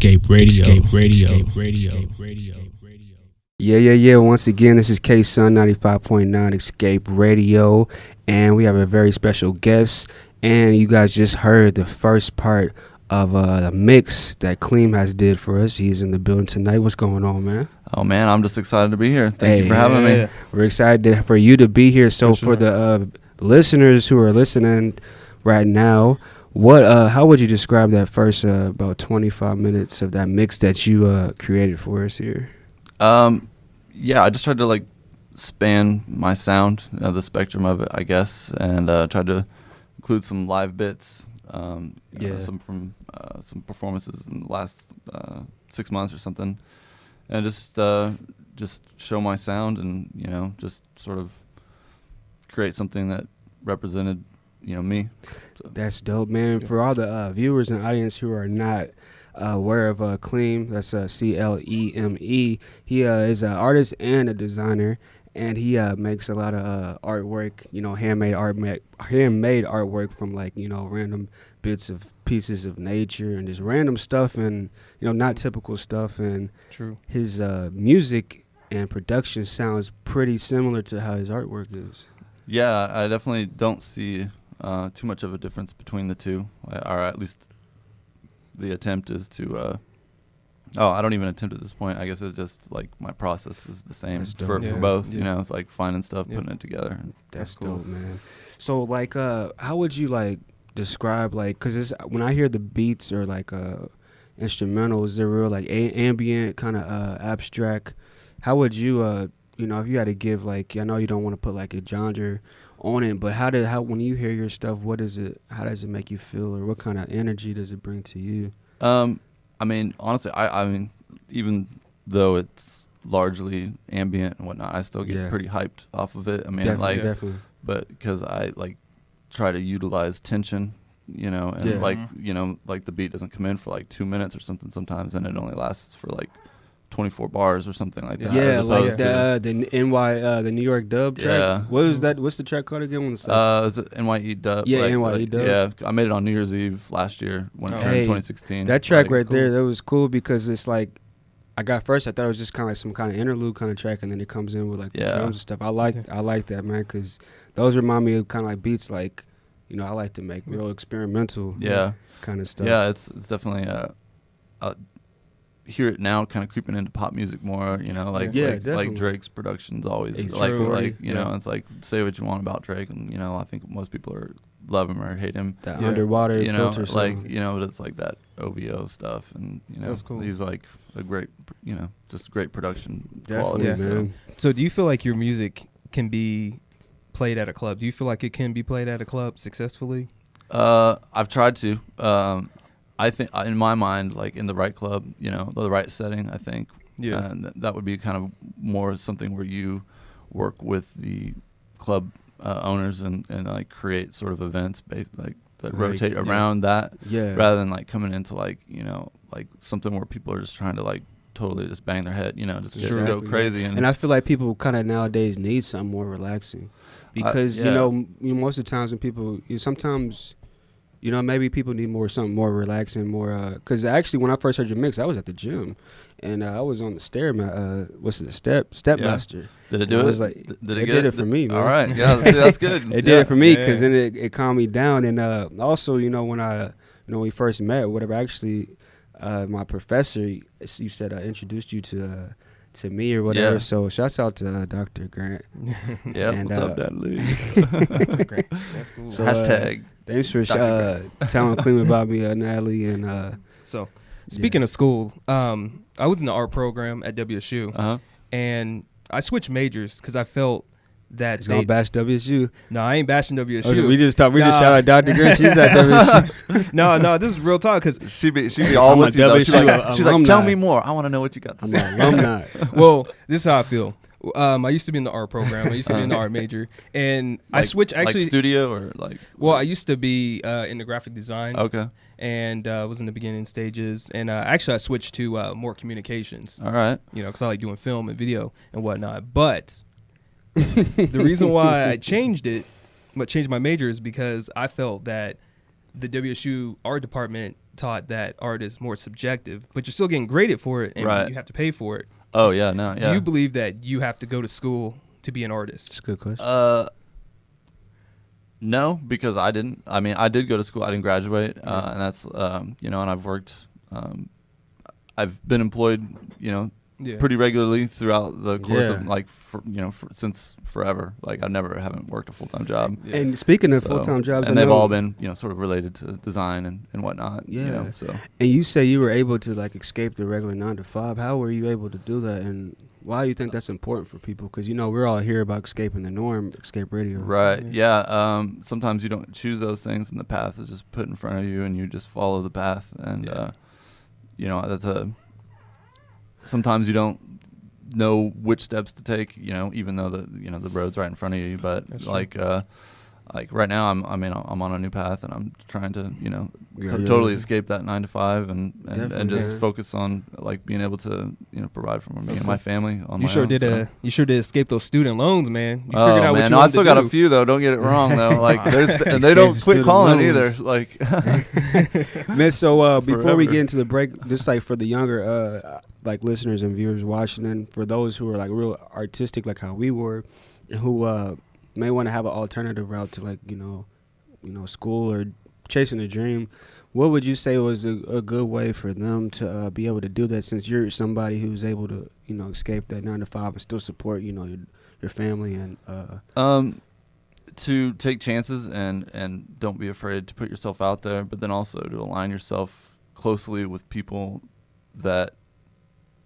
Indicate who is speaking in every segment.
Speaker 1: Escape Radio. Escape Radio. Escape Radio. Escape Radio.
Speaker 2: Yeah. Once again, this is K-Sun 95.9 Escape Radio, and we have a very special guest. And you guys just heard the first part of a mix that Cleme has did for us. He's in the building tonight. What's going on, man?
Speaker 3: Oh, man, I'm just excited to be here. Thank you for having me.
Speaker 2: We're excited for you to be here. So for the listeners who are listening right now, how would you describe that first about 25 minutes of that mix that you created for us here?
Speaker 3: Yeah, I just tried to span my sound, the spectrum of it, I guess, and tried to include some live bits, some from some performances in the last 6 months or something, and just show my sound and just sort of create something that represented me. So.
Speaker 2: That's dope, man. For all the viewers and audience who are not aware of Cleme, that's Cleme. He is an artist and a designer, and he makes a lot of artwork, handmade artwork from random bits of pieces of nature and just random stuff and not typical stuff. And
Speaker 4: True.
Speaker 2: His music and production sounds pretty similar to how his artwork is.
Speaker 3: Yeah, I definitely don't see too much of a difference between the two, or at least the attempt is to. I don't even attempt at this point. I guess it's just my process is the same for both.
Speaker 2: Yeah.
Speaker 3: It's finding stuff, putting it together.
Speaker 2: That's
Speaker 3: cool.
Speaker 2: dope, man. So how would you describe because when I hear the beats or instrumentals, they're real ambient, kind of abstract. How would you if you had to give I know you don't want to put a genre on it, but how when you hear your stuff, how does it make you feel, or what kind of energy does it bring to you?
Speaker 3: I mean, honestly, I mean, even though it's largely ambient and whatnot, I still get pretty hyped off of it. I mean,
Speaker 2: definitely.
Speaker 3: But because I try to utilize tension, and the beat doesn't come in for 2 minutes or something sometimes, and it only lasts for 24 bars or something like that.
Speaker 2: Yeah, the New York dub track.
Speaker 3: Yeah.
Speaker 2: What was that? What's the track called again?
Speaker 3: Is it NYE dub?
Speaker 2: Yeah, NYE dub.
Speaker 3: Yeah, I made it on New Year's Eve last year when it turned 2016.
Speaker 2: That track there, that was cool because it's I thought it was just kind of some kind of interlude kind of track, and then it comes in with the drums and stuff. I like that, man, because those remind me of kind of beats I like to make real experimental kind of stuff.
Speaker 3: Yeah, it's definitely hear it now kind of creeping into pop music more, like Drake's production's always it's say what you want about Drake, and I think most people love him or hate him.
Speaker 2: That underwater filter song.
Speaker 3: But it's that OVO stuff, and
Speaker 4: that's cool.
Speaker 3: He's a great, just great production
Speaker 2: quality, man.
Speaker 4: So do you feel like your music can be played at a club? Do you feel like it can be played at a club successfully?
Speaker 3: I've tried to. I think in my mind, in the right club, the right setting, I think, that would be kind of more something where you work with the club owners and create sort of events based that rotate around that, rather than coming into something where people are just trying to totally just bang their head, just go crazy.
Speaker 2: And I feel like people kind of nowadays need something more relaxing, because most of the times when people sometimes. Maybe people need something more relaxing, more. Because actually, when I first heard your mix, I was at the gym, and I was on the Stepmaster.
Speaker 3: Did it do it?
Speaker 2: It did it for me, man.
Speaker 3: All right, yeah, that's good.
Speaker 2: It did it for me because then it calmed me down, and also, when we first met, whatever. Actually, my professor, you said introduced you to me or whatever. So shouts out to Dr. Grant.
Speaker 3: What's up, Dudley?
Speaker 4: Dr. Grant. That's cool.
Speaker 3: So, hashtag.
Speaker 2: Thanks for telling Cleme about me, Natalie. And
Speaker 4: so, speaking of school, I was in the art program at WSU, and I switched majors because I felt that
Speaker 2: gonna bash WSU.
Speaker 4: No, I ain't bashing WSU.
Speaker 2: We just shout out Dr. Grant. She's at WSU.
Speaker 4: No, this is real talk because
Speaker 3: she be all with you. She's like, tell me more. I want to know what you got to say.
Speaker 2: I'm alumni.
Speaker 4: Well, this is how I feel. I used to be in the art program. I used to be in the art major, and I switched actually
Speaker 3: studio or
Speaker 4: Well, I used to be in the graphic design.
Speaker 3: Okay.
Speaker 4: And was in the beginning stages, and actually I switched to more communications.
Speaker 3: All right.
Speaker 4: Because I like doing film and video and whatnot. But the reason why I changed my major is because I felt that the WSU art department taught that art is more subjective, but you're still getting graded for it, and you have to pay for it.
Speaker 3: Oh yeah, no, yeah.
Speaker 4: Do you believe that you have to go to school to be an artist?
Speaker 2: That's a good question.
Speaker 3: No, because I didn't. I mean, I did go to school. I didn't graduate, and that's and I've worked. I've been employed, pretty regularly throughout the course of since forever. Like I haven't worked a full-time job.
Speaker 2: Yeah. And speaking of full-time jobs,
Speaker 3: and they've all been sort of related to design and whatnot.
Speaker 2: Yeah.
Speaker 3: So.
Speaker 2: And you say you were able to like escape the regular 9 to 5. How were you able to do that? And why do you think that's important for people? Because we're all here about escaping the norm, escape radio.
Speaker 3: Right. Yeah. Sometimes you don't choose those things, and the path is just put in front of you, and you just follow the path. And that's sometimes you don't know which steps to take, even though the road's right in front of you. But like right now, I'm on a new path, and I'm trying to totally escape that 9 to 5 and just focus on like being able to provide for me and my family. On
Speaker 4: you
Speaker 3: my
Speaker 4: sure
Speaker 3: own,
Speaker 4: did
Speaker 3: so.
Speaker 4: You sure did escape those student loans, man. You
Speaker 3: Oh
Speaker 4: figured out what
Speaker 3: man,
Speaker 4: you
Speaker 3: I
Speaker 4: wanted
Speaker 3: still
Speaker 4: to
Speaker 3: got
Speaker 4: do.
Speaker 3: a few though. Don't get it wrong though. Like and they don't quit calling either. Like
Speaker 2: man. So before we get into the break, just like for the younger like listeners and viewers watching, and for those who are like real artistic, like how we were, and who may want to have an alternative route to like school or chasing a dream, what would you say was a good way for them to be able to do that, since you're somebody who's able to escape that 9 to 5 and still support your family and
Speaker 3: to take chances and don't be afraid to put yourself out there, but then also to align yourself closely with people that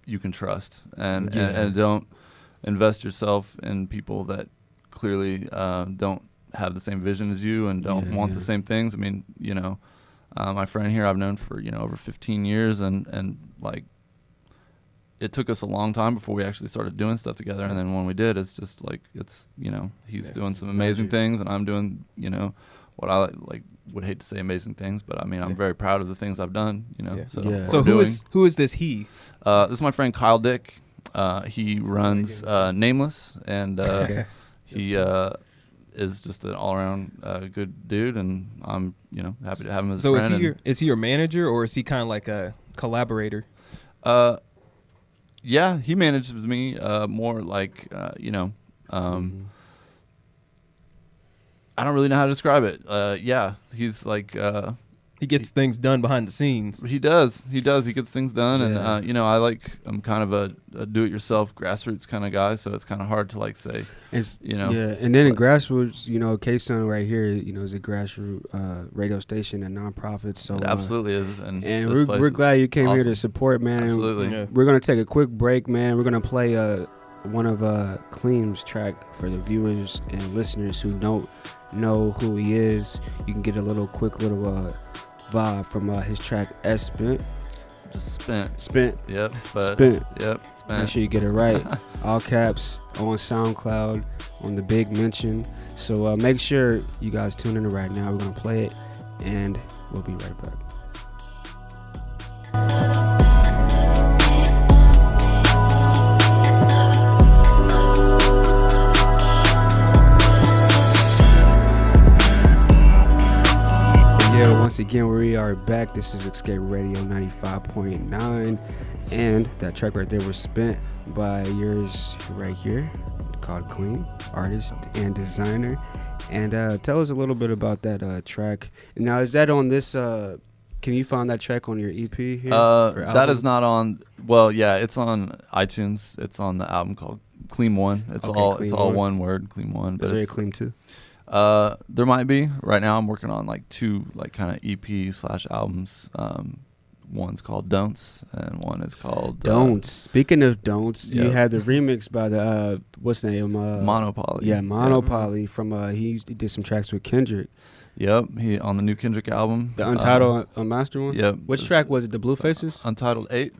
Speaker 3: you can trust, and don't invest yourself in people that clearly don't have the same vision as you and don't want the same things. I mean, my friend here I've known for over 15 years, and like it took us a long time before we actually started doing stuff together, and then when we did, it's just like he's doing some amazing things, and I'm doing what I like would hate to say amazing things, but I mean I'm very proud of the things I've done.
Speaker 4: So who is this he?
Speaker 3: This is my friend Kyle Dick. He runs Nameless, and he is just an all-around good dude, and I'm happy to have him as a friend.
Speaker 4: So is he your manager, or is he kind of like a collaborator?
Speaker 3: Yeah, he manages me more like I don't really know how to describe it. Yeah, he's like
Speaker 4: he gets things done behind the scenes.
Speaker 3: He does. He gets things done, and I'm kind of a do-it-yourself grassroots kind of guy, so it's kind of hard to like say.
Speaker 2: Yeah, and then in grassroots, K-Sun right here, is a grassroots radio station and nonprofit. So
Speaker 3: it absolutely is, and
Speaker 2: we're glad you came here to support, man.
Speaker 3: Absolutely.
Speaker 2: We're gonna take a quick break, man. We're gonna play one of Cleme's track for the viewers and listeners who don't know who he is. You can get a quick little vibe from his track Spent.
Speaker 3: Just spent. Yep.
Speaker 2: Spent.
Speaker 3: Yep. Spent.
Speaker 2: Make sure you get it right. All caps on SoundCloud on the big mention. So make sure you guys tune in right now. We're gonna play it, and we'll be right back. Once again, we are back. This is Escape Radio 95.9, and that track right there was Spent by yours right here, called Cleme, artist and designer. And tell us a little bit about that track. Now, is that on this? Can you find that track on your EP here?
Speaker 3: That is not on. Well, yeah, it's on iTunes. It's on the album called Cleme 1. It's all one word, Cleme 1.
Speaker 2: Is there a Cleme 2?
Speaker 3: There might be. Right now I'm working on like 2 like kind of EP/albums. One's called Don'ts, and one is called
Speaker 2: Don'ts. Speaking of Don'ts, you had the remix by the what's the name?
Speaker 3: Monopoly.
Speaker 2: Yeah, Monopoly from he did some tracks with Kendrick.
Speaker 3: Yep, he on the new Kendrick album.
Speaker 2: The Untitled Unmastered one?
Speaker 3: Yep.
Speaker 2: Which track was it? The Blue Faces?
Speaker 3: Untitled 8.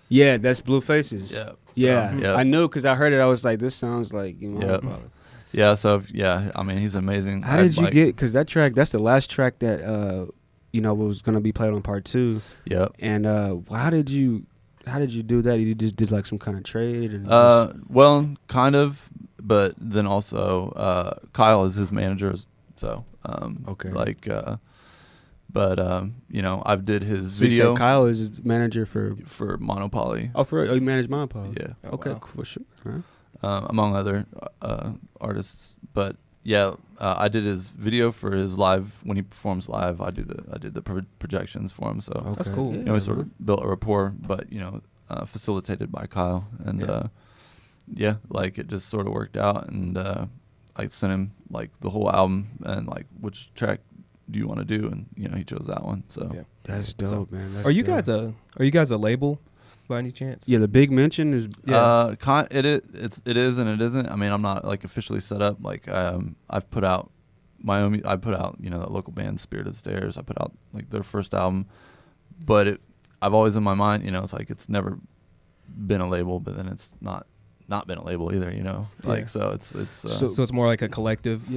Speaker 2: Yeah, that's Blue Faces.
Speaker 3: Yep.
Speaker 2: Yeah.
Speaker 3: Yep.
Speaker 2: I knew because I heard it. I was like, this sounds like Monopoly.
Speaker 3: Yeah, so I mean, he's amazing.
Speaker 2: How did you get? Because that track, that's the last track that was gonna be played on part 2.
Speaker 3: Yep.
Speaker 2: And how did you do that? You just did like some kind of trade? And
Speaker 3: well, kind of, but then also Kyle is his manager, so
Speaker 2: okay.
Speaker 3: Like But you know, I've did his
Speaker 2: So you
Speaker 3: video
Speaker 2: said Kyle is his manager for
Speaker 3: Monopoly.
Speaker 2: you manage Monopoly.
Speaker 3: Yeah.
Speaker 4: Oh,
Speaker 2: Okay,
Speaker 4: wow.
Speaker 2: for sure. Right.
Speaker 3: Among other artists. But yeah, I did his video for his live when he performs live. I did the projections for him. So
Speaker 2: Okay.
Speaker 4: That's cool.
Speaker 3: you know, we sort of built a rapport, but you know, facilitated by Kyle, and yeah, like it just sort of worked out, and I sent him like the whole album and like which track do you want to do, and you know, he chose that one. So
Speaker 4: Yeah.
Speaker 2: That's dope, man. That's
Speaker 4: Are you
Speaker 2: dope.
Speaker 4: guys a label by any chance?
Speaker 2: Yeah, the Big Mention is.
Speaker 3: it is and it isn't. I mean, I'm not like officially set up. Like I've put out my own. I put out, you know, that local band Spirited Stairs. I put out like their first album, but I've always in my mind, you know, it's like it's never been a label, but then it's not been a label either, you know. Like
Speaker 4: Yeah.
Speaker 3: so it's
Speaker 4: So it's more like a collective.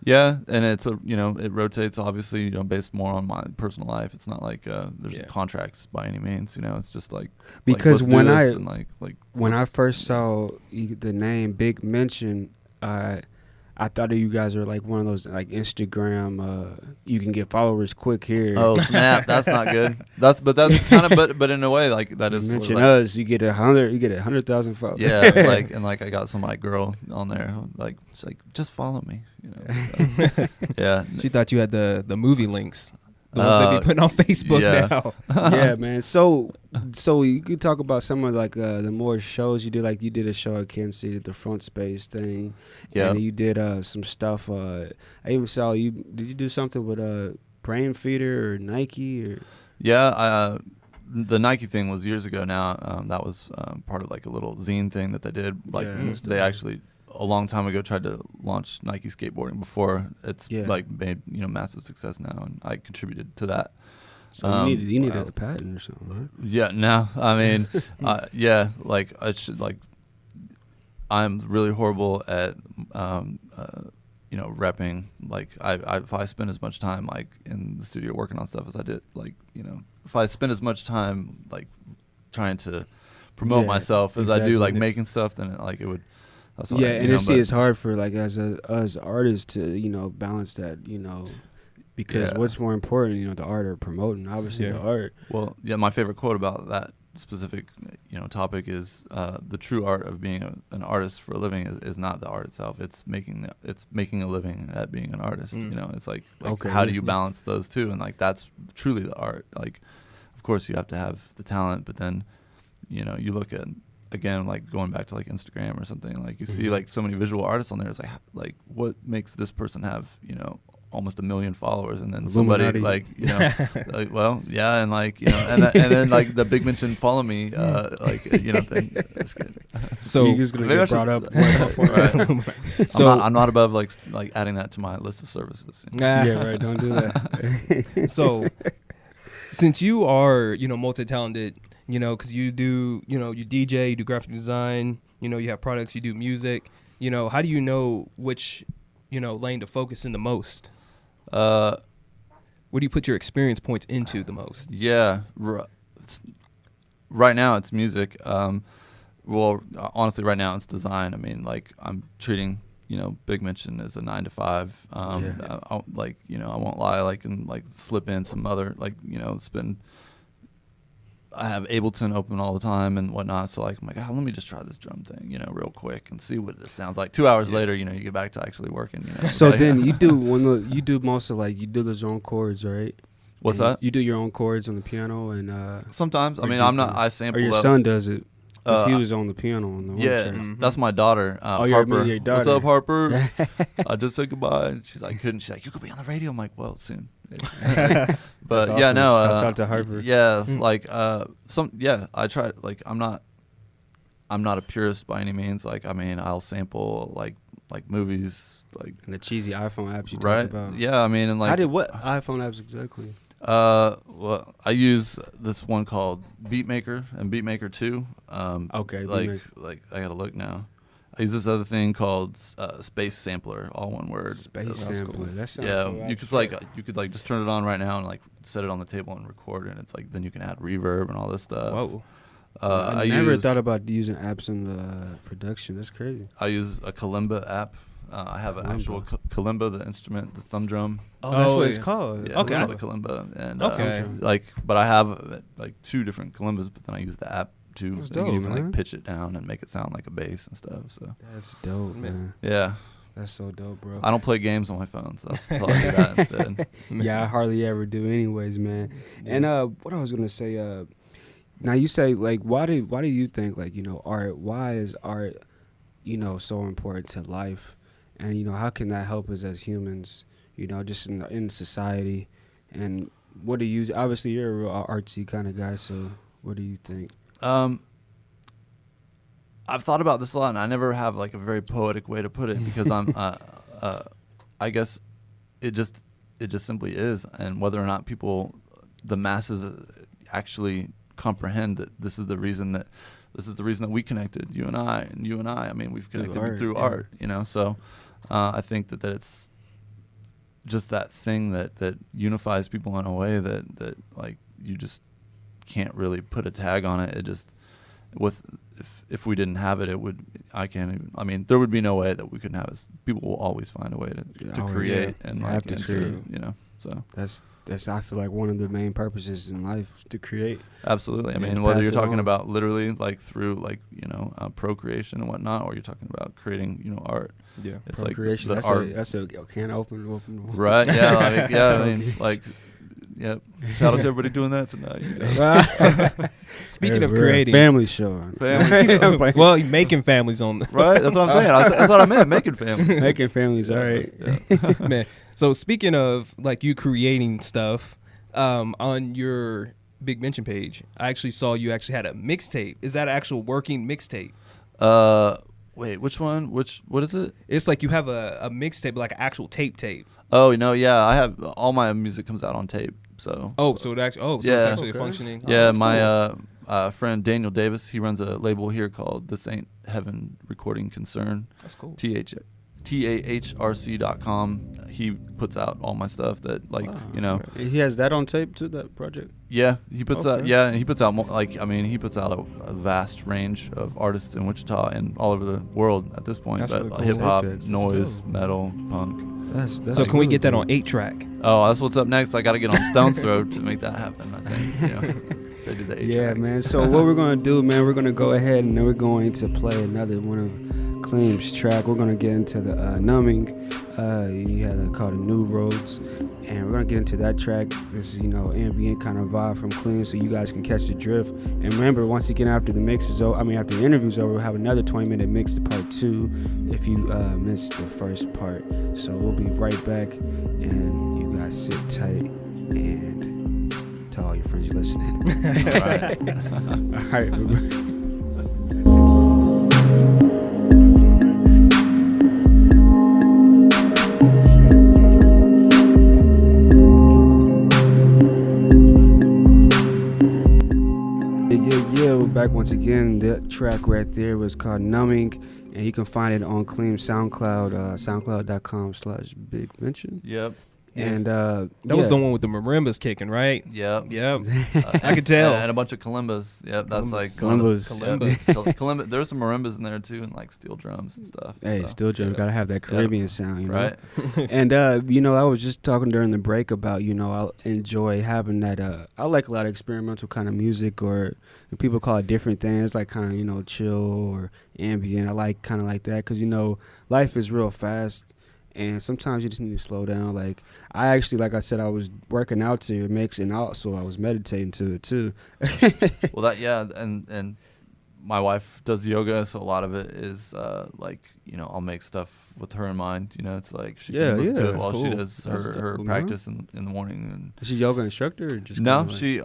Speaker 3: yeah, and it's a, you know, it rotates obviously, you know, based more on my personal life. It's not like there's contracts by any means, you know. It's just like
Speaker 2: Because
Speaker 3: let's do
Speaker 2: when
Speaker 3: this,
Speaker 2: I
Speaker 3: and
Speaker 2: when I first saw the name Big Mention, I thought of you guys are like one of those like Instagram. You can get followers quick here.
Speaker 3: oh snap, that's not good. That's kind of but in a way like that is
Speaker 2: Mention
Speaker 3: sort of like,
Speaker 2: us, you get 100,000 followers.
Speaker 3: yeah, like I got some like girl on there like she's like, just follow me, you know. So, yeah.
Speaker 4: She thought you had the movie links, the ones they be putting on Facebook
Speaker 3: yeah.
Speaker 4: now.
Speaker 2: Yeah, man. So you could talk about some of like the more shows you did. Like you did a show at Kansas City, the Front Space thing.
Speaker 3: Yeah.
Speaker 2: And you did some stuff. I even saw you. Did you do something with Brain Feeder or Nike or?
Speaker 3: Yeah, the Nike thing was years ago now. That was part of like a little zine thing that they did. Like they actually a long time ago tried to launch Nike skateboarding before it's like made, you know, massive success now, and I contributed to that.
Speaker 2: So you need a patent or something, right?
Speaker 3: Yeah, no, I mean, yeah, like I should like. I'm really horrible at, you know, repping. Like if I spend as much time like in the studio working on stuff as I did, like, you know, if I spend as much time like trying to promote myself as I do like making stuff, then it would. That's what
Speaker 2: and it's hard for like as artists to, you know, balance that, you know. Because what's more important, you know, the art or promoting, obviously the art.
Speaker 3: Well, yeah, my favorite quote about that specific, you know, topic is the true art of being an artist for a living is not the art itself. It's making a living at being an artist. You know, it's like how do you balance those two? And like that's truly the art. Like, of course, you have to have the talent, but then, you know, you look at, again, like going back to like Instagram or something, like you see like so many visual artists on there. It's like what makes this person have, you know, almost 1 million followers, and then somebody like, you know, like, well, yeah, and like, you know, and then like the Big Mention follow me, like, you know, thing.
Speaker 2: So you're just gonna get brought up. Right.
Speaker 3: So I'm not above like adding that to my list of services. You know?
Speaker 2: Yeah, right. Don't do that.
Speaker 4: So since you are, you know, multi-talented, you know, because you do, you know, you DJ, you do graphic design, you know, you have products, you do music, you know, how do you know which, you know, lane to focus in the most? What do you put your experience points into the most?
Speaker 3: Yeah, right now it's music. Well, honestly, right now it's design. I mean, like I'm treating, you know, Big Mention as a 9 to 5. Like, you know, I won't lie, like, and like slip in some other, like, you know, I have Ableton open all the time and whatnot, so like I'm like, let me just try this drum thing, you know, real quick and see what this sounds like. 2 hours later, you know, you get back to actually working, you know.
Speaker 2: So then you do most of like you do those own chords, right?
Speaker 3: What's
Speaker 2: and
Speaker 3: that?
Speaker 2: You do your own chords on the piano and
Speaker 3: sometimes. I mean, I sample.
Speaker 2: Or your son does it. Cause he was on the piano on the one track.
Speaker 3: That's my daughter, Harper.
Speaker 2: Your daughter.
Speaker 3: What's up, Harper? I just said goodbye. And she's like, She's like, you could be on the radio. I'm like, well, soon. But
Speaker 2: awesome.
Speaker 3: yeah, no.
Speaker 2: Shouts out to Harper.
Speaker 3: Yeah, like I try. Like I'm not a purist by any means. Like I mean, I'll sample like movies, like
Speaker 2: and the cheesy iPhone apps you
Speaker 3: right?
Speaker 2: talked about.
Speaker 3: Yeah, I mean, and like
Speaker 2: what iPhone apps exactly?
Speaker 3: Well, I use this one called Beatmaker and Beatmaker 2.
Speaker 2: Okay.
Speaker 3: Like I gotta look now. I use this other thing called Space Sampler, all one word.
Speaker 2: Space Sampler. Cool. That sounds
Speaker 3: you could just turn it on right now and like set it on the table and record it. And it's like then you can add reverb and all this stuff.
Speaker 4: Whoa.
Speaker 2: I never thought about using apps in the production. That's crazy.
Speaker 3: I use a Kalimba app. I have an actual kalimba, the instrument, the thumb drum.
Speaker 2: Oh, that's what it's
Speaker 4: yeah.
Speaker 2: called.
Speaker 3: Yeah,
Speaker 4: Okay.
Speaker 3: it's called a kalimba, and
Speaker 4: Okay.
Speaker 3: but I have like 2 different kalimbas, but then I use the app to
Speaker 2: That's
Speaker 3: you
Speaker 2: dope,
Speaker 3: can even
Speaker 2: man.
Speaker 3: like pitch it down and make it sound like a bass and stuff. So
Speaker 2: That's dope, man.
Speaker 3: yeah,
Speaker 2: That's so dope, bro.
Speaker 3: I don't play games on my phone, so that's all I do that instead.
Speaker 2: Yeah, I hardly ever do, anyways, man. And what I was gonna say, now you say like, why do you think like art? Why is art, so important to life? And how can that help us as humans? Just in society. And what do you? Obviously, you're a real artsy kind of guy. So what do you think?
Speaker 3: I've thought about this a lot, and I never have like a very poetic way to put it because I'm, I guess, it just simply is, and whether or not the masses, actually comprehend that this is the reason that we connected, you and I. I mean, we've connected through art, So, I think that it's just that thing that unifies people in a way that like you just can't really put a tag on it. It just if we didn't have it, there would be no way that we couldn't have it. People will always find a way to create and like
Speaker 2: to create.
Speaker 3: So
Speaker 2: that's I feel like one of the main purposes in life, to create.
Speaker 3: Absolutely. I
Speaker 2: Yeah,
Speaker 3: mean,
Speaker 2: to
Speaker 3: whether
Speaker 2: pass
Speaker 3: you're
Speaker 2: it
Speaker 3: talking
Speaker 2: on.
Speaker 3: about literally like through like procreation and whatnot, or you're talking about creating art.
Speaker 4: Yeah.
Speaker 3: It's
Speaker 2: Procreation.
Speaker 3: like
Speaker 2: That's
Speaker 3: the art.
Speaker 2: that's a can open.
Speaker 3: Right. Yeah. I mean, like. Yep. Shout out to everybody doing that tonight.
Speaker 4: Speaking of creating,
Speaker 2: family show.
Speaker 3: Family.
Speaker 4: well, making families on the
Speaker 3: Right. That's what I'm saying. That's what I meant. Making families.
Speaker 2: Making families. All right.
Speaker 3: Yeah.
Speaker 4: man. So speaking of like you creating stuff, on your Big Mention page, I actually saw you actually had a mixtape. Is that an actual working mixtape?
Speaker 3: Wait, which one? What is it?
Speaker 4: It's like you have a mixtape, like an actual tape.
Speaker 3: Oh, yeah, I have all my music comes out on tape. So
Speaker 4: So it's
Speaker 3: Yeah.
Speaker 4: actually a functioning.
Speaker 3: yeah,
Speaker 4: that's
Speaker 3: my
Speaker 4: cool.
Speaker 3: friend Daniel Davis, he runs a label here called This Ain't Heaven Recording Concern.
Speaker 4: That's cool.
Speaker 3: TAHRC.com. He puts out all my stuff that
Speaker 2: He has that on tape too. That project.
Speaker 3: Yeah, he puts out.
Speaker 2: Okay.
Speaker 3: Yeah, and he puts out he puts out a vast range of artists in Wichita and all over the world at this point.
Speaker 4: That's
Speaker 3: but
Speaker 4: really cool.
Speaker 3: hip hop,
Speaker 2: Tape decks, that's
Speaker 3: noise,
Speaker 2: dope.
Speaker 3: metal, punk.
Speaker 2: That's
Speaker 4: So can we
Speaker 2: really
Speaker 4: get that
Speaker 2: cool.
Speaker 4: on 8-track?
Speaker 3: Oh, that's what's up next. I got to get on Stone's Throw to make that happen. I think. They do the 8-track.
Speaker 2: Yeah, man. So what we're gonna do, man? We're gonna go ahead and then we're going to play another one of Cleme's track. We're gonna get into the numbing. You had called the New Roads, and we're gonna get into that track. This is ambient kind of vibe from Cleme, so you guys can catch the drift. And remember, once again, after the mix is over, after the interview's over, we'll have another 20-minute mix to part 2 if you missed the first part. So we'll be right back, and you guys sit tight and tell all your friends you're listening. All right. Yeah, we're back once again. That track right there was called Numbing, and you can find it on Cleme SoundCloud, soundcloud.com/Big Mention.
Speaker 3: Yep.
Speaker 2: And
Speaker 4: That was the one with the marimbas kicking, right?
Speaker 3: Yep.
Speaker 4: Yep. I could tell.
Speaker 3: And a bunch of kalimbas. Yep, that's like
Speaker 2: Kalimbas.
Speaker 3: Kalimba. There's some marimbas in there too, and like steel drums and stuff.
Speaker 2: Hey,
Speaker 3: so,
Speaker 2: still drum,
Speaker 3: yeah.
Speaker 2: gotta have that Caribbean sound,
Speaker 3: Right.
Speaker 2: And I was just talking during the break about I enjoy having that. I like a lot of experimental kind of music, or people call it different things, like kind of chill or ambient. I like kind of like that because life is real fast. And sometimes you just need to slow down. Like I actually, like I said, I was working out to your mix, and also I was meditating to it too.
Speaker 3: Well, and my wife does yoga, so a lot of it is I'll make stuff with her in mind. It's like she can listen to it while she does her practice in the morning. And
Speaker 2: is she a yoga instructor or just
Speaker 3: no? She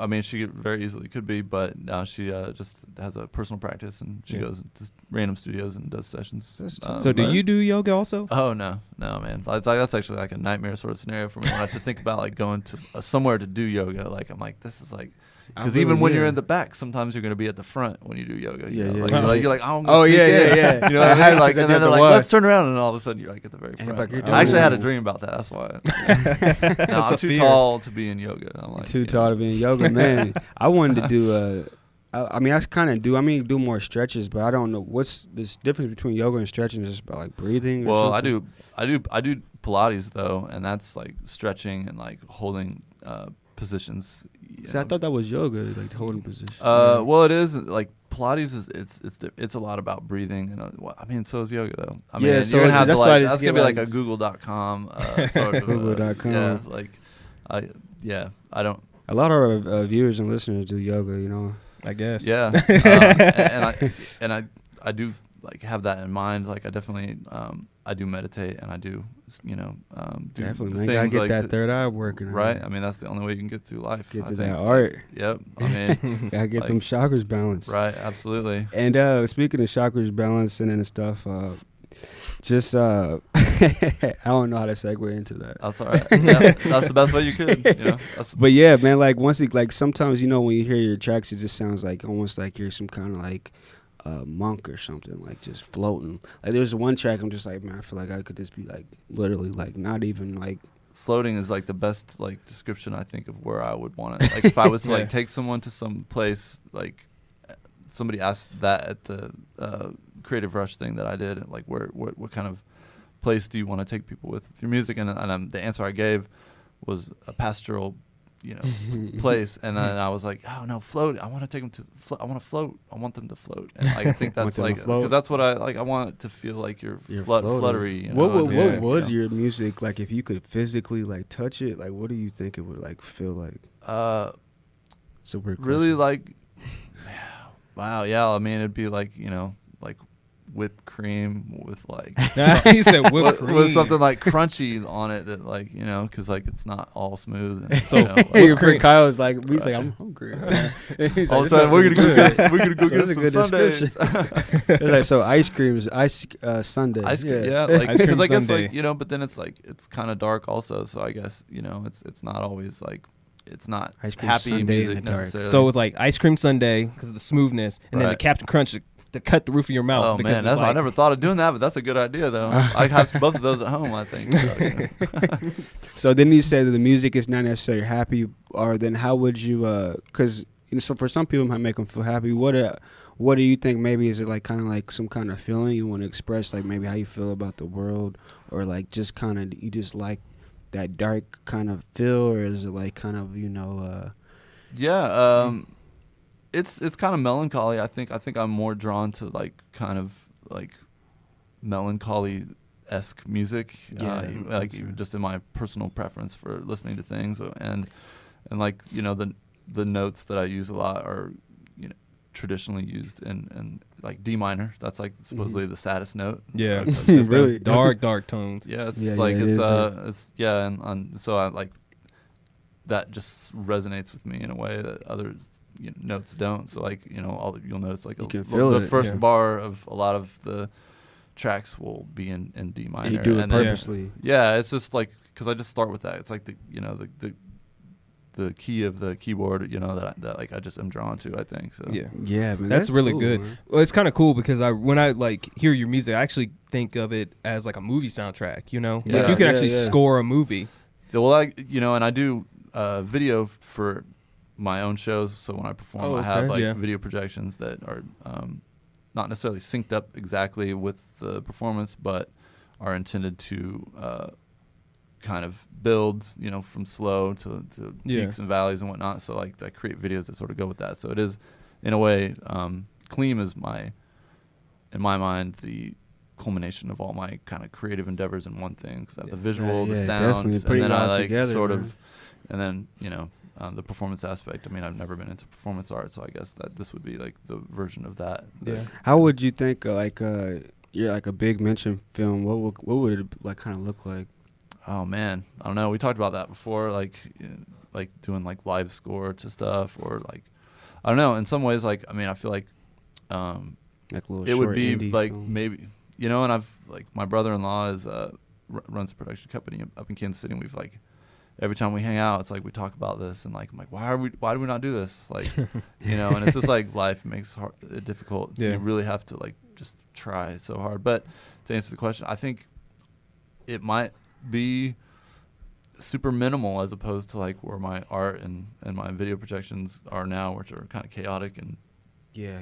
Speaker 3: very easily could be, but now she just has a personal practice, and she goes to random studios and does sessions.
Speaker 4: So do you do yoga also?
Speaker 3: Oh no, man. That's actually like a nightmare sort of scenario for me when I have to think about like going to somewhere to do yoga. Like I'm like, this is like. Because even when you're in the back, sometimes you're going to be at the front when you do yoga.
Speaker 2: Yeah.
Speaker 3: You're like, oh, I'm
Speaker 2: Oh,
Speaker 3: gonna sneak in.
Speaker 2: yeah.
Speaker 3: You know what I mean? Like,
Speaker 2: Exactly
Speaker 3: and then they're
Speaker 2: the
Speaker 3: like,
Speaker 2: what?
Speaker 3: let's turn around, and all of a sudden you're like at the very
Speaker 2: And
Speaker 3: front.
Speaker 2: like
Speaker 3: I actually had a
Speaker 2: doing-
Speaker 3: dream about that. That's why. No,
Speaker 4: That's
Speaker 3: I'm
Speaker 4: a
Speaker 3: too
Speaker 4: fear.
Speaker 3: tall to be in yoga. I'm like,
Speaker 2: Too tall to be in yoga, man. I wanted to do I mean, I kind of do. I mean, do more stretches, but I don't know what's this difference between yoga and stretching. Is just about like breathing. Or
Speaker 3: Well,
Speaker 2: something?
Speaker 3: I do Pilates though, and that's like stretching and like holding positions.
Speaker 2: See, I thought that was yoga, like holding position.
Speaker 3: Well, it is like Pilates is it's a lot about breathing, and I mean, so is yoga though. I mean,
Speaker 2: so
Speaker 3: you're gonna have
Speaker 2: that's
Speaker 3: to
Speaker 2: why I
Speaker 3: like
Speaker 2: just
Speaker 3: that's
Speaker 2: get
Speaker 3: gonna be like
Speaker 2: like
Speaker 3: a Google.com sort of
Speaker 2: Google.com.
Speaker 3: Yeah, like I don't.
Speaker 2: A lot of our viewers and listeners do yoga, you know.
Speaker 4: I guess.
Speaker 3: Yeah, and I do like have that in mind. Like I definitely I do meditate, and I do do
Speaker 2: Definitely,
Speaker 3: the
Speaker 2: man. Gotta
Speaker 3: things
Speaker 2: get
Speaker 3: like
Speaker 2: that third eye working.
Speaker 3: right. I mean, that's the only way you can get through life.
Speaker 2: Get
Speaker 3: I
Speaker 2: to
Speaker 3: think.
Speaker 2: that art.
Speaker 3: Yep. I mean,
Speaker 2: Gotta get
Speaker 3: like,
Speaker 2: them chakras balanced.
Speaker 3: right. Absolutely.
Speaker 2: And speaking of chakras balancing and stuff, just I don't know how to segue into that.
Speaker 3: That's all right. Yeah, that's the best way you could. You know.
Speaker 2: But yeah, man, like once it, like sometimes when you hear your tracks, it just sounds like almost like you're some kind of like monk or something, like just floating. Like there's one track I'm just like, man, I feel like I could just be like literally like not even like.
Speaker 3: Floating is like the best like description I think of where I would want it. Like if I was to like take someone to some place, like somebody asked that at the Creative Rush thing that I did, like what kind of place do you want to take people with your music? And the answer I gave was a pastoral, place. And then I was like, oh no, float. I want to take them to. I want to float. I want them to float. And like, I think that's like because that's what I like. I want it to feel like you're fluttery. You know?
Speaker 2: What would your music like if you could physically like touch it? Like, what do you think it would like feel like? So we're
Speaker 3: really like. Wow. Yeah. I mean, it'd be like like whipped cream with like
Speaker 4: he said whipped cream
Speaker 3: with something like crunchy on it that like because like it's not all smooth. And,
Speaker 2: so like, Kyle's like he's like I'm hungry. He's
Speaker 3: all
Speaker 2: like,
Speaker 3: of a sudden we're gonna go get some sundaes.
Speaker 2: It's like so ice cream is ice sundae.
Speaker 3: Ice cream,
Speaker 2: yeah.
Speaker 3: like
Speaker 4: ice cream
Speaker 3: because I guess
Speaker 4: sundae.
Speaker 3: like but then it's like it's kind of dark also. So I guess it's not always like. It's not
Speaker 2: ice cream
Speaker 3: happy
Speaker 2: sundae
Speaker 3: music
Speaker 2: in the dark.
Speaker 3: necessarily.
Speaker 4: So it's like ice cream sundae because of the smoothness, and then the Captain Crunch to cut the roof of your mouth.
Speaker 3: Oh man,
Speaker 4: like,
Speaker 3: I never thought of doing that, but that's a good idea though. I have both of those at home, I think. So,
Speaker 2: So then you said that the music is not necessarily happy, or then how would you? Because so for some people it might make them feel happy. What do you think? Maybe is it like kind of like some kind of feeling you want to express, like maybe how you feel about the world, or like just kind of you just like that dark kind of feel, or is it like kind of
Speaker 3: it's kind of melancholy. I think I'm more drawn to like kind of like melancholy-esque music, like just in my personal preference for listening to things, and like the notes that I use a lot are traditionally used in like D minor. That's like supposedly the saddest note.
Speaker 4: Yeah,
Speaker 2: really
Speaker 4: those dark tones.
Speaker 3: Yeah, it's and so I like that just resonates with me in a way that other notes don't. So like you'll notice like the first bar of a lot of the tracks will be in D minor.
Speaker 2: You do it purposely.
Speaker 3: Yeah, it's just like because I just start with that. It's like the key of the keyboard, that like I just am drawn to, I think. So
Speaker 2: yeah, man,
Speaker 4: that's really
Speaker 2: cool,
Speaker 4: good.
Speaker 2: Man.
Speaker 4: Well, it's kind of cool because when I like hear your music, I actually think of it as like a movie soundtrack. Like you can actually score a movie.
Speaker 3: So, well, and I do video for my own shows. So when I perform, I have like video projections that are not necessarily synced up exactly with the performance, but are intended to kind of build, from slow to peaks and valleys and whatnot. So like I create videos that sort of go with that. So it is, in a way, Cleme is in my mind, the culmination of all my kind of creative endeavors in one thing. Because I have the visual, the sound, and then I like together, sort of, and then the performance aspect. I mean, I've never been into performance art, so I guess that this would be like the version of that.
Speaker 2: Yeah. How would you think like like a big mention film? What would it like kind of look like?
Speaker 3: Oh man, I don't know. We talked about that before, like doing like live score to stuff, or like I don't know. In some ways, like I mean, I feel like
Speaker 2: a little
Speaker 3: it would be like
Speaker 2: film.
Speaker 3: maybe and I've like my brother-in-law is runs a production company up in Kansas City. And we've like every time we hang out, it's like we talk about this, and like I'm like, why do we not do this? Like and it's just like life makes it difficult, so you really have to like just try so hard. But to answer the question, I think it might be super minimal as opposed to like where my art and my video projections are now, which are kind of chaotic and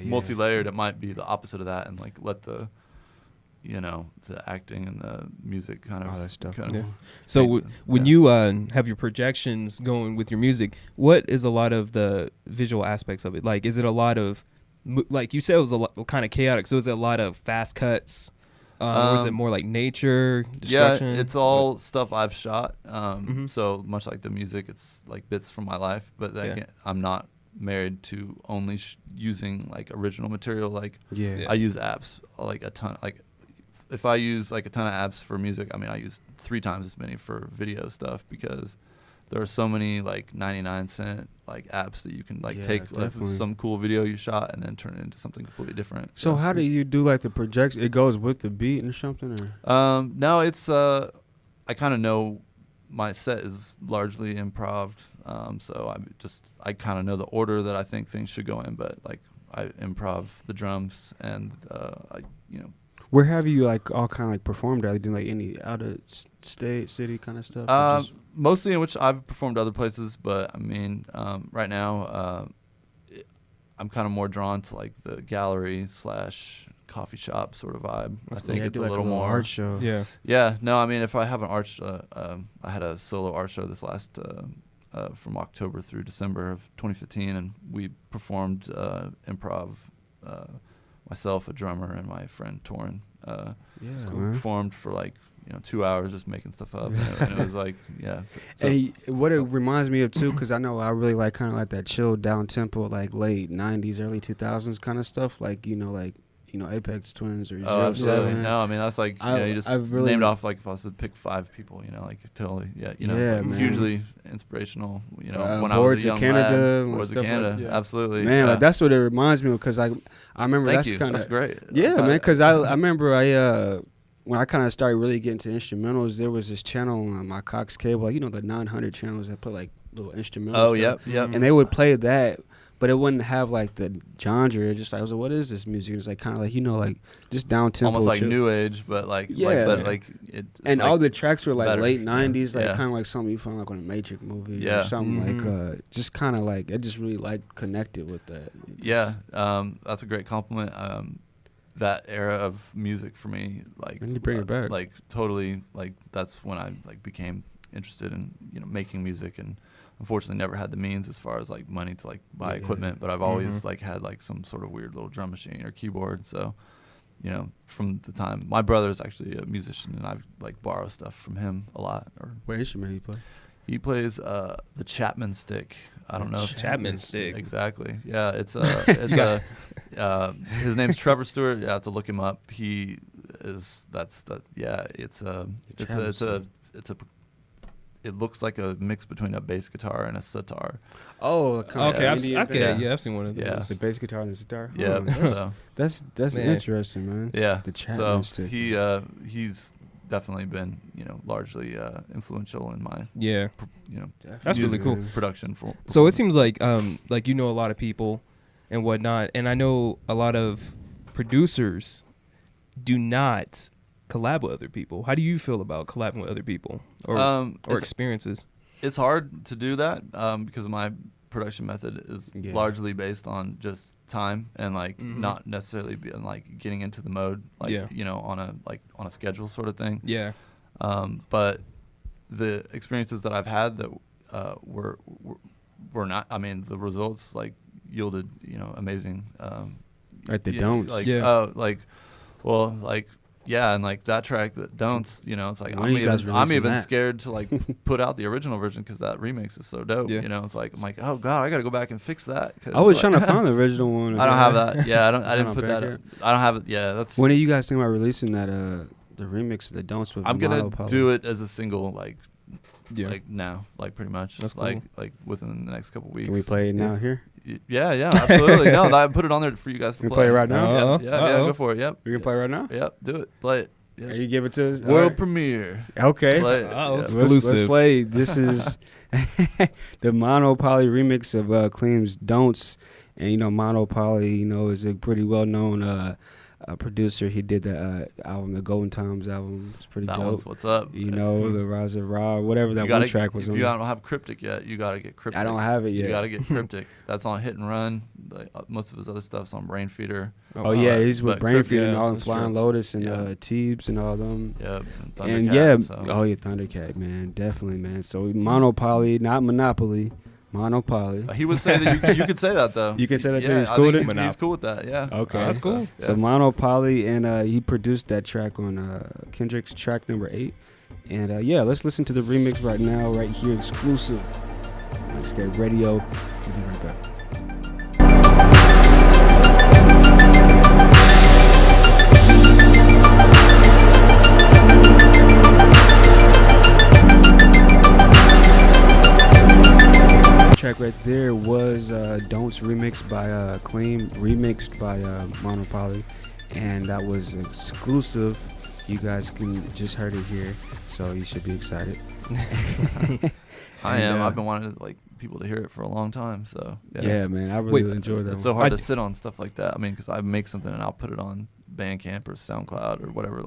Speaker 3: multi-layered, it might be the opposite of that, and like let the the acting and the music kind of
Speaker 2: all that stuff.
Speaker 3: So
Speaker 4: when you have your projections going with your music, what is a lot of the visual aspects of it? Like, is it a lot of, like you said, it was a lot, kind of chaotic. So is it a lot of fast cuts? Or is it more like nature, destruction?
Speaker 3: Yeah, it's all stuff I've shot. So much like the music, it's like bits from my life. But I'm not married to only using like original material. Like I use apps like a ton. Like if I use like a ton of apps for music, I mean I use 3 times as many for video stuff, because there are so many like 99-cent like apps that you can like take like, some cool video you shot and then turn it into something completely different.
Speaker 2: So how do you do like the projection? It goes with the beat or something, or?
Speaker 3: No, it's I kind of know my set is largely improv, so I kind of know the order that I think things should go in, but like I improv the drums and
Speaker 2: Where have you like all kind of like performed at? Like, doing like any out of state, city kind of stuff?
Speaker 3: Mostly in which I've performed other places, but I mean, right now, I'm kind of more drawn to like the gallery / coffee shop sort of vibe. I think it's a little more
Speaker 2: art show.
Speaker 3: Yeah. No, I mean, if I have an art, I had a solo art show this last from October through December of 2015, and we performed improv. Myself, a drummer, and my friend Torin. Performed for like 2 hours just making stuff up, and it was like So,
Speaker 2: hey, what it reminds me of too, because I know I really like kind of like that chill down tempo, like late '90s, early 2000s kind of stuff, like Apex Twins or Zero
Speaker 3: absolutely.
Speaker 2: 7.
Speaker 3: No, I mean that's like you just really named off like if I was to pick 5 people, like totally, hugely inspirational. When I was a young lad, Boards of Canada, absolutely,
Speaker 2: man. Like that's what it reminds me of, because I remember that's
Speaker 3: great.
Speaker 2: Yeah, man, because I remember when I kind of started really getting to instrumentals, there was this channel on my Cox cable, like the 900 channels that put like little instrumentals.
Speaker 3: Oh, yep.
Speaker 2: And they would play that, but it wouldn't have like the genre. It just like, I was like, what is this music? It's like kind of like like just down tempo,
Speaker 3: almost like new age, but like
Speaker 2: and all the tracks were like
Speaker 3: better.
Speaker 2: late '90s, like kind of like something you find like on a Matrix movie or something like just kind of like it just really like connected with that.
Speaker 3: That's a great compliment. That era of music for me, like,
Speaker 2: and you bring it back,
Speaker 3: like totally, like that's when I like became interested in making music, and unfortunately never had the means as far as like money to like buy equipment, but I've always like had like some sort of weird little drum machine or keyboard. So from the time my brother is actually a musician, and I like borrow stuff from him a lot. Or
Speaker 2: what instrument he play?
Speaker 3: He plays the Chapman stick. I don't know if
Speaker 4: Chapman stick.
Speaker 3: Exactly. Yeah, it's his name's Trevor Stewart. You have to look him up. He is it looks like a mix between a bass guitar and a sitar.
Speaker 2: Oh,
Speaker 4: okay. I've seen one of those.
Speaker 3: Yeah.
Speaker 2: The bass guitar and the sitar.
Speaker 3: Yeah.
Speaker 2: Oh, that's interesting, man.
Speaker 3: Yeah.
Speaker 2: The Chapman stick.
Speaker 3: He's definitely been largely influential in my
Speaker 4: that's really cool
Speaker 3: production.
Speaker 4: So it seems like a lot of people and whatnot, and I know a lot of producers do not collab with other people. How do you feel about collabing with other people or experiences?
Speaker 3: It's hard to do that because my production method is largely based on just time and like not necessarily being like getting into the mode on a schedule sort of thing. But the experiences that I've had that were not, I mean, the results like yielded amazing
Speaker 2: like the don'ts,
Speaker 3: and like that track that don'ts, it's like I'm even scared to like put out the original version because that remix is so dope. It's like I'm like, oh god, I gotta go back and fix that.
Speaker 2: I was trying to find the original one.
Speaker 3: I don't have that. Yeah, I didn't put that. I don't have it. Yeah, that's.
Speaker 2: When are you guys thinking about releasing that the remix of the don'ts with?
Speaker 3: I'm gonna do it as a single like now, like pretty much.
Speaker 4: That's cool.
Speaker 3: Like within the next couple weeks.
Speaker 2: Can we play it now here?
Speaker 3: Yeah, absolutely. No, I put it on there for you guys to play.
Speaker 2: Play it right now?
Speaker 3: Yeah, go for it. Yep.
Speaker 2: We can play it right now?
Speaker 3: Yep, do it. Play it. Yep.
Speaker 2: You give it to us?
Speaker 3: World premiere.
Speaker 2: Okay.
Speaker 3: Play it.
Speaker 4: Exclusive.
Speaker 2: Let's play. This is the Mono Poly remix of Cleme's Don'ts. And Mono Poly, is a pretty well known producer. He did the album, the Golden Times album. It's pretty
Speaker 3: That
Speaker 2: dope.
Speaker 3: one's what's up.
Speaker 2: The Rise of Ra, whatever that one track was
Speaker 3: if
Speaker 2: on.
Speaker 3: you don't have Cryptic yet, you gotta get Cryptic.
Speaker 2: I don't have it yet.
Speaker 3: You gotta get Cryptic. That's on Hit and Run. Most of his other stuff's on Brain Feeder.
Speaker 2: Oh yeah, he's with Brain Feeder and all them
Speaker 3: that's
Speaker 2: Flying
Speaker 3: true.
Speaker 2: Lotus and Teebs and all them.
Speaker 3: Yep.
Speaker 2: And Thundercat, man, definitely, man. So Mono Poly, not Monopoly. Mono Poly.
Speaker 3: He would say that you could say that though.
Speaker 2: You can say that too.
Speaker 3: Yeah,
Speaker 2: He's cool with it.
Speaker 3: He's cool with that. Yeah.
Speaker 2: Okay,
Speaker 4: that's cool.
Speaker 3: Yeah.
Speaker 2: So Mono Poly, and he produced that track on Kendrick's track number 8. And let's listen to the remix right now, right here, exclusive. Let's get radio. We'll be right back. Track right there was Don't's remix by Cleme, remixed by Mono Poly, and that was exclusive. You guys just heard it here, so you should be excited.
Speaker 3: I am. I've been wanting people to hear it for a long time. So
Speaker 2: yeah man, I really enjoy that.
Speaker 3: It's so hard to sit on stuff like that. I mean, because I make something and I'll put it on Bandcamp or SoundCloud or whatever,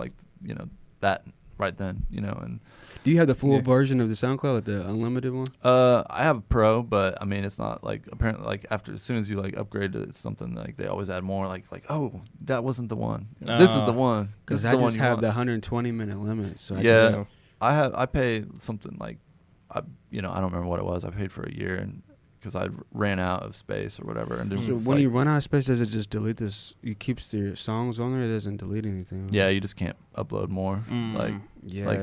Speaker 3: that right then, and.
Speaker 2: Do you have the full version of the SoundCloud, like the unlimited one?
Speaker 3: I have a Pro, but I mean, it's not apparently after as soon as you upgrade to something, they always add more. Oh, that wasn't the one. This is the one.
Speaker 2: Because I just have the 120-minute limit. So
Speaker 3: I pay something I don't remember what it was. I paid for a year and because I ran out of space or whatever. And
Speaker 2: so when you run out of space, does it just delete this? You keep your songs on there. It doesn't delete anything.
Speaker 3: Yeah, you just can't upload more.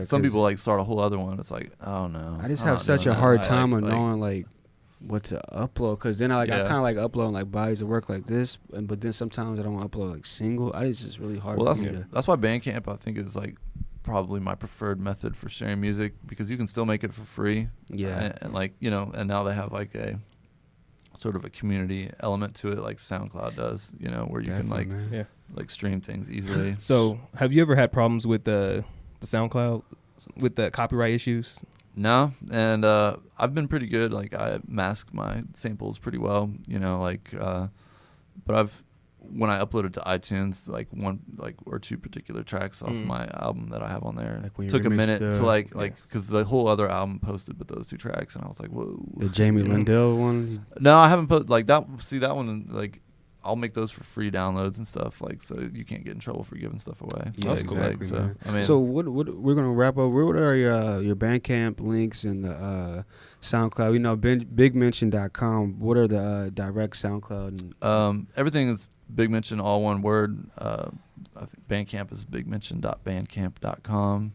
Speaker 3: Some people start a whole other one. It's oh no.
Speaker 2: I just have such a hard time of knowing what to upload, because then I kind of uploading bodies of work like this, but then sometimes I don't want to upload single. It's just really hard.
Speaker 3: Well,
Speaker 2: for me to.
Speaker 3: That's why Bandcamp I think is probably my preferred method for sharing music, because you can still make it for free.
Speaker 2: Yeah.
Speaker 3: And and now they have a sort of a community element to it, like SoundCloud does, where you can stream things easily.
Speaker 4: So have you ever had problems with the SoundCloud with the copyright issues?
Speaker 3: No, and I've been pretty good. I mask my samples pretty well, but when I uploaded to iTunes, one or two particular tracks off my album that I have on there, took a minute to because the whole other album posted but those two tracks, and I was like, whoa.
Speaker 2: The Jamie Lindell one?
Speaker 3: No, I haven't put that. See, that one, I'll make those for free downloads and stuff, so you can't get in trouble for giving stuff away.
Speaker 2: Yeah, exactly.
Speaker 3: So
Speaker 2: what we're gonna wrap up. What are your Bandcamp links and the SoundCloud? BigMention.com. What are the direct SoundCloud?
Speaker 3: Everything is Big Mention, all one word. I think Bandcamp is bigmention.bandcamp.com.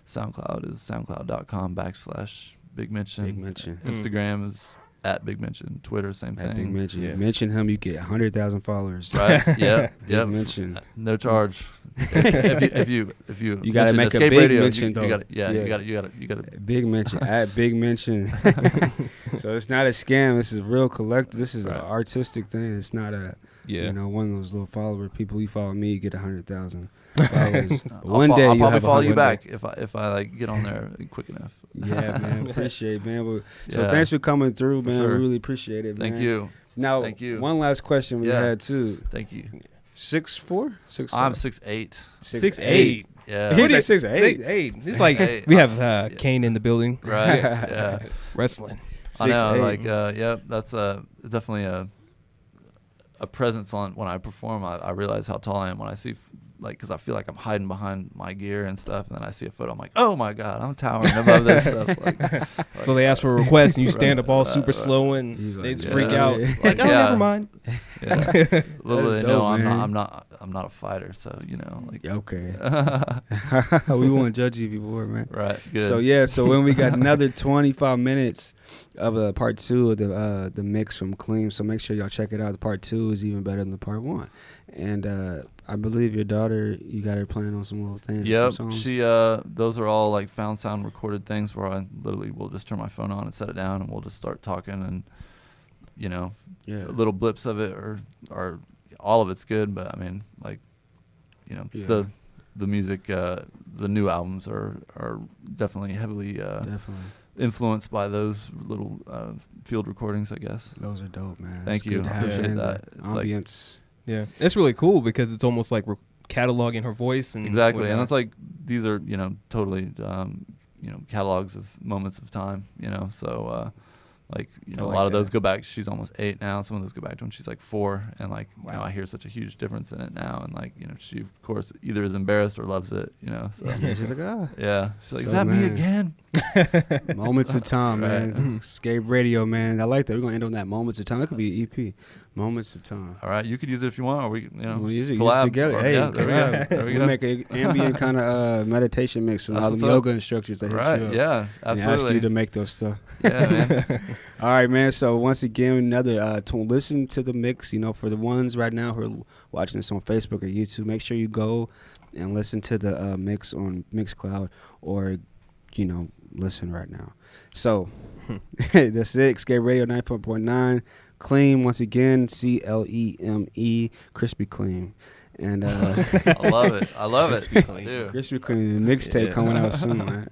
Speaker 3: SoundCloud is soundcloud.com/Big Mention.
Speaker 2: Big Mention.
Speaker 3: Instagram is @Big Mention. Twitter, same thing.
Speaker 2: Big Mention. Yeah. Mention him, you get 100,000 followers.
Speaker 3: Right. Yeah.
Speaker 2: Big Mention.
Speaker 3: No charge. if you
Speaker 2: you gotta make
Speaker 3: Escape
Speaker 2: a big
Speaker 3: Radio,
Speaker 2: mention though.
Speaker 3: You gotta
Speaker 2: Big Mention @Big Mention. So it's not a scam. This is real collective. This is an artistic thing. It's not a one of those little follower people. You follow me, you get 100,000 followers. One day
Speaker 3: I'll
Speaker 2: you'll
Speaker 3: probably
Speaker 2: have
Speaker 3: follow you back if I get on there quick enough.
Speaker 2: Yeah, man. Appreciate it, man. So thanks for coming through, man.
Speaker 3: Sure.
Speaker 2: We really appreciate it, man.
Speaker 3: Thank you.
Speaker 2: Now,
Speaker 3: Thank you.
Speaker 2: one last question we had too.
Speaker 3: Thank you.
Speaker 2: 6'4"? 6'5"?
Speaker 3: I'm 6'8".
Speaker 4: 6'8".
Speaker 3: Yeah.
Speaker 2: He's like 6'8".
Speaker 4: 6'8". It's we have Kane in the building.
Speaker 3: Right. Yeah.
Speaker 4: Wrestling.
Speaker 3: I know. That's definitely a presence on when I perform. I realize how tall I am when I see, because I feel like I'm hiding behind my gear and stuff, and then I see a photo. I'm like, oh my god, I'm towering above this stuff.
Speaker 4: So they ask for a request, and you stand up all super slow, and they freak out. Never mind.
Speaker 3: Yeah. Little they know
Speaker 2: man.
Speaker 3: I'm not a fighter, so
Speaker 2: Okay. We won't judge you if you were, man.
Speaker 3: Right. Good.
Speaker 2: So when we got another 25 minutes of part 2 of the mix from Cleme, so make sure y'all check it out. The part 2 is even better than the part 1, and I believe your daughter, you got her playing on some little things.
Speaker 3: Yep.
Speaker 2: Some songs.
Speaker 3: She those are all found sound recorded things where I literally will just turn my phone on and set it down, and we'll just start talking, and little blips of it or all of it's good, but I mean the music, the new albums are definitely heavily influenced by those little field recordings, I guess.
Speaker 2: Those are dope, man.
Speaker 3: Thank you. I appreciate that. It's like,
Speaker 2: ambience.
Speaker 4: Yeah, it's really cool because it's almost like we're cataloging her voice and
Speaker 3: exactly,
Speaker 4: whatnot.
Speaker 3: and it's like these are totally catalogs of moments of time. So like a lot of those go back. She's almost 8 now. Some of those go back to when she's like 4, and like I hear such a huge difference in it now. And like she of course either is embarrassed or loves it. So
Speaker 2: Yeah, she's like,
Speaker 3: yeah, she's like,
Speaker 2: So,
Speaker 3: is that me
Speaker 2: man.
Speaker 3: again?
Speaker 2: moments of time, man.
Speaker 3: Right.
Speaker 2: Escape Radio, man. I like that. We're gonna end on that. Moments of time. That could be an EP. Moments of time.
Speaker 3: All right, you could use it if you want, or we
Speaker 2: We'll use it
Speaker 3: collab
Speaker 2: together.
Speaker 3: or-
Speaker 2: Hey,
Speaker 3: yeah, there we go.
Speaker 2: collab.
Speaker 3: There we
Speaker 2: We'll
Speaker 3: go.
Speaker 2: make an ambient kind of meditation mix with
Speaker 3: That's
Speaker 2: all the
Speaker 3: what's up.
Speaker 2: yoga instructors that hit
Speaker 3: Right?
Speaker 2: you up.
Speaker 3: Yeah,
Speaker 2: And ask you
Speaker 3: absolutely.
Speaker 2: to make those stuff.
Speaker 3: Yeah, man.
Speaker 2: All right, man. So once again, another to listen to the mix. For the ones right now who are watching this on Facebook or YouTube, make sure you go and listen to the mix on Mixcloud, or listen right now. So that's it. Escape Radio 94.9. Cleme once again. CLEME. Crispy Cleme. And
Speaker 3: I love it. I love it.
Speaker 4: Crispy Cleme.
Speaker 3: I do.
Speaker 2: Crispy Cleme, the mixtape coming out soon, man.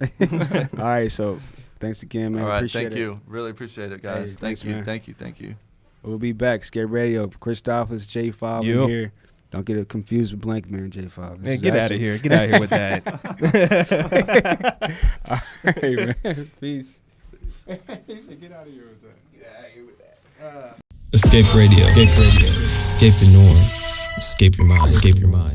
Speaker 2: All right, so thanks again, man.
Speaker 3: All right,
Speaker 2: Appreciate
Speaker 3: thank
Speaker 2: it.
Speaker 3: you. Really appreciate it, guys.
Speaker 2: Hey, thanks, man.
Speaker 3: Thank you.
Speaker 2: We'll be back. Escape Radio. Christophers, J5 in
Speaker 4: Yep.
Speaker 2: here. Don't get it confused with Blank Man, J5.
Speaker 4: Man, get out of here. Get out of here with that.
Speaker 2: All right, man. Peace. He said, get out of here with that. Get out of here with that.
Speaker 1: Escape Radio. Escape Radio. Escape the norm. Escape your mind. Escape your mind.